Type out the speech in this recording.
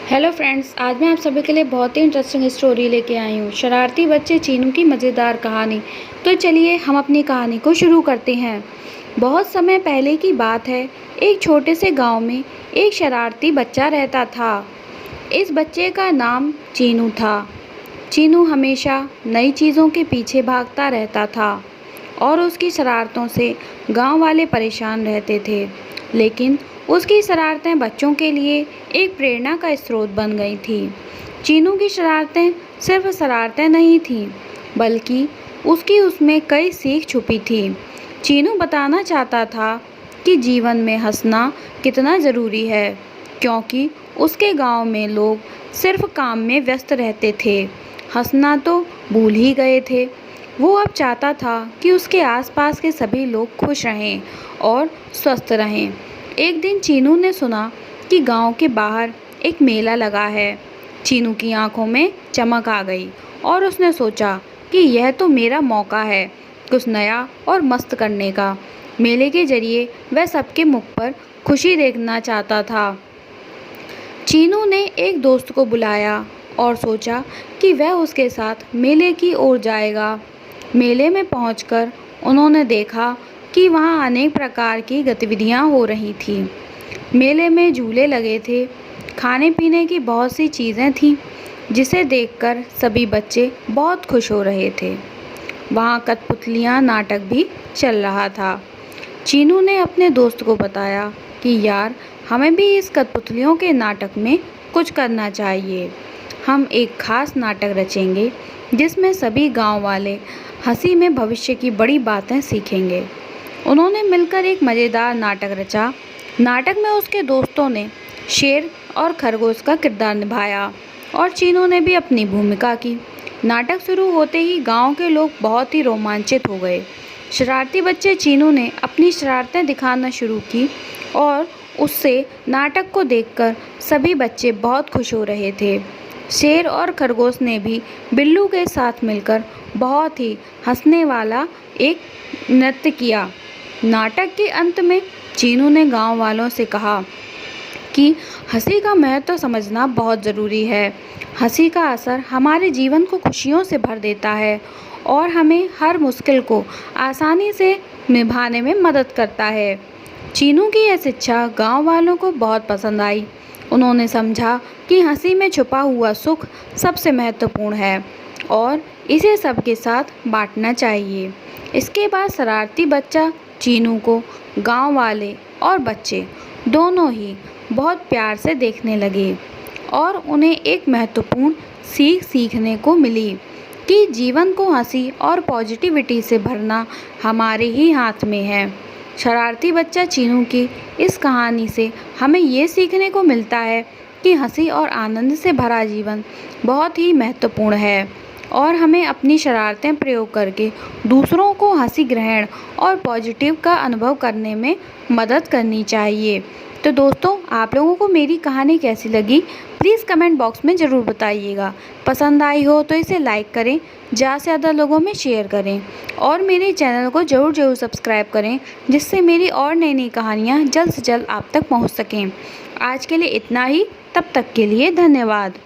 Hello friends, आज मैं आप सभी के लिए बहुत ही इंटरेस्टिंग स्टोरी लेके आई हूँ। शरारती बच्चे चीनू की मज़ेदार कहानी। तो चलिए हम अपनी कहानी को शुरू करते हैं। बहुत समय पहले की बात है। एक छोटे से गांव में एक शरारती बच्चा रहता था। इस बच्चे का नाम चीनू था। चीनू हमेशा नई चीज़ों के पीछे भागता रहता था और उसकी शरारतों से गांव वाले परेशान रहते थे। लेकिन उसकी शरारतें बच्चों के लिए एक प्रेरणा का स्रोत बन गई थी। चीनू की शरारतें सिर्फ शरारतें नहीं थीं, बल्कि उसमें कई सीख छुपी थी। चीनू बताना चाहता था कि जीवन में हंसना कितना ज़रूरी है, क्योंकि उसके गांव में लोग सिर्फ काम में व्यस्त रहते थे, हंसना तो भूल ही गए थे। वो अब चाहता था कि उसके आसपास के सभी लोग खुश रहें और स्वस्थ रहें। एक दिन चीनू ने सुना कि गांव के बाहर एक मेला लगा है। चीनू की आंखों में चमक आ गई और उसने सोचा कि यह तो मेरा मौका है कुछ नया और मस्त करने का। मेले के जरिए वह सबके मुख पर खुशी देखना चाहता था। चीनू ने एक दोस्त को बुलाया और सोचा कि वह उसके साथ मेले की ओर जाएगा। मेले में पहुंचकर उन्होंने देखा कि वहां अनेक प्रकार की गतिविधियां हो रही थीं। मेले में झूले लगे थे, खाने पीने की बहुत सी चीज़ें थीं, जिसे देखकर सभी बच्चे बहुत खुश हो रहे थे। वहां कठपुतलियां नाटक भी चल रहा था। चीनू ने अपने दोस्त को बताया कि यार, हमें भी इस कठपुतलियों के नाटक में कुछ करना चाहिए। हम एक खास नाटक रचेंगे जिसमें सभी गांव वाले हंसी में भविष्य की बड़ी बातें सीखेंगे। उन्होंने मिलकर एक मज़ेदार नाटक रचा। नाटक में उसके दोस्तों ने शेर और खरगोश का किरदार निभाया और चीनू ने भी अपनी भूमिका की। नाटक शुरू होते ही गांव के लोग बहुत ही रोमांचित हो गए। शरारती बच्चे चीनू ने अपनी शरारतें दिखाना शुरू की और उससे नाटक को देखकर सभी बच्चे बहुत खुश हो रहे थे। शेर और खरगोश ने भी बिल्लू के साथ मिलकर बहुत ही हंसने वाला एक नृत्य किया। नाटक के अंत में चीनू ने गांव वालों से कहा कि हंसी का महत्व समझना बहुत ज़रूरी है। हंसी का असर हमारे जीवन को खुशियों से भर देता है और हमें हर मुश्किल को आसानी से निभाने में मदद करता है। चीनू की यह शिक्षा गांव वालों को बहुत पसंद आई। उन्होंने समझा कि हंसी में छुपा हुआ सुख सबसे महत्वपूर्ण है और इसे सबके साथ बांटना चाहिए। इसके बाद शरारती बच्चा चीनू को गांव वाले और बच्चे दोनों ही बहुत प्यार से देखने लगे और उन्हें एक महत्वपूर्ण सीख सीखने को मिली कि जीवन को हंसी और पॉजिटिविटी से भरना हमारे ही हाथ में है। शरारती बच्चा चीनू की इस कहानी से हमें ये सीखने को मिलता है कि हंसी और आनंद से भरा जीवन बहुत ही महत्वपूर्ण है और हमें अपनी शरारतें प्रयोग करके दूसरों को हंसी ग्रहण और पॉजिटिव का अनुभव करने में मदद करनी चाहिए। तो दोस्तों, आप लोगों को मेरी कहानी कैसी लगी, प्लीज़ कमेंट बॉक्स में ज़रूर बताइएगा। पसंद आई हो तो इसे लाइक करें, ज़्यादा से ज़्यादा लोगों में शेयर करें और मेरे चैनल को ज़रूर सब्सक्राइब करें, जिससे मेरी और नई नई कहानियाँ जल्द से जल्द आप तक पहुँच सकें। आज के लिए इतना ही, तब तक के लिए धन्यवाद।